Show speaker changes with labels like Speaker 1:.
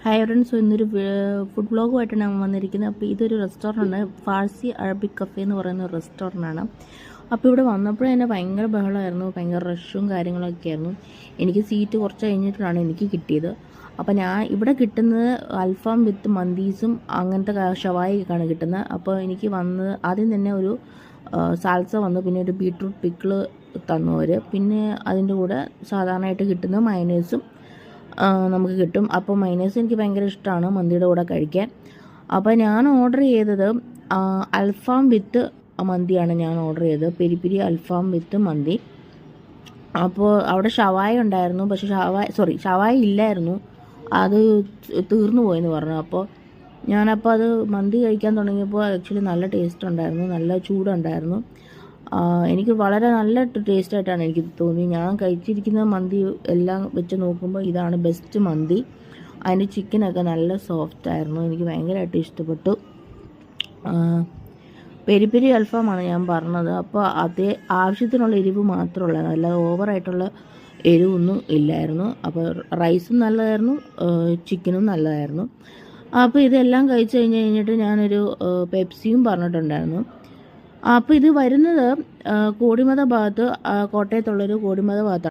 Speaker 1: Hi friends, ഇന്നൊരു food വ്ളോഗുമായിട്ടാണ് ഞാൻ വന്നിരിക്കുന്നത്. അപ്പോൾ ഇതൊരു റെസ്റ്റോറൻ്റ്, ഫാർസി അറബിക് കഫേ എന്ന് പറയുന്ന ഒരു റെസ്റ്റോറൻ്റാണ്. അപ്പോൾ ഇവിടെ വന്നപ്പോഴേ തന്നെ ഭയങ്കര ബഹളമായിരുന്നു, ഭയങ്കര റഷും കാര്യങ്ങളൊക്കെ ആയിരുന്നു. എനിക്ക് സീറ്റ് കുറച്ച് കഴിഞ്ഞിട്ടാണ് എനിക്ക് കിട്ടിയത്. അപ്പോൾ ഞാൻ ഇവിടെ കിട്ടുന്നത് അൽഫാം വിത്ത് മന്തീസും അങ്ങനത്തെ ഷവായിക്കാണ് കിട്ടുന്നത്. അപ്പോൾ എനിക്ക് വന്ന് ആദ്യം തന്നെ ഒരു സാൽസ വന്നു, പിന്നെ ഒരു ബീട്രൂട്ട് പിക്കിള് തന്നു അവർ. പിന്നെ അതിൻ്റെ കൂടെ സാധാരണയായിട്ട് കിട്ടുന്ന മയനേഴ്സും നമുക്ക് കിട്ടും. അപ്പോൾ മൈനേഴ്സ് എനിക്ക് ഭയങ്കര ഇഷ്ടമാണ് മന്തിയുടെ കൂടെ കഴിക്കാൻ. അപ്പോൾ ഞാൻ ഓർഡർ ചെയ്തത് അൽഫാം വിത്ത് മന്തിയാണ് ഞാൻ ഓർഡർ ചെയ്തത്, പെരി പെരി അൽഫാം വിത്ത് മന്തി. അപ്പോൾ അവിടെ ഷവായ ഉണ്ടായിരുന്നു, പക്ഷേ ഷവായ ഇല്ലായിരുന്നു, അത് തീർന്നു പോയെന്ന് പറഞ്ഞു. അപ്പോൾ ഞാനപ്പോൾ അത് മന്തി കഴിക്കാൻ തുടങ്ങിയപ്പോൾ ആക്ച്വലി നല്ല ടേസ്റ്റ് ഉണ്ടായിരുന്നു, നല്ല ചൂടുണ്ടായിരുന്നു. എനിക്ക് വളരെ നല്ല ടേസ്റ്റായിട്ടാണ് എനിക്ക് തോന്നി. ഞാൻ കഴിച്ചിരിക്കുന്ന മന്തി എല്ലാം വെച്ച് നോക്കുമ്പോൾ ഇതാണ് ബെസ്റ്റ് മന്തി. അതിൻ്റെ ചിക്കനൊക്കെ നല്ല സോഫ്റ്റായിരുന്നു, എനിക്ക് ഭയങ്കരമായിട്ട് ഇഷ്ടപ്പെട്ടു. പെരി പെരി അൽഫാമാണ് ഞാൻ പറഞ്ഞത്. അപ്പോൾ അതേ ആവശ്യത്തിനുള്ള എരിവ് മാത്രമുള്ള, അല്ലാതെ ഓവറായിട്ടുള്ള എരിവൊന്നും ഇല്ലായിരുന്നു. അപ്പോൾ റൈസും നല്ലതായിരുന്നു, ചിക്കനും നല്ലതായിരുന്നു. അപ്പോൾ ഇതെല്ലാം കഴിച്ച് കഴിഞ്ഞിട്ട് ഞാനൊരു പെപ്സിയും പറഞ്ഞിട്ടുണ്ടായിരുന്നു. അപ്പോൾ ഇത് വരുന്നത് കോടിമത ഭാഗത്ത്, കോട്ടയത്തുള്ളൊരു കോടിമത ഭാഗത്താണ്.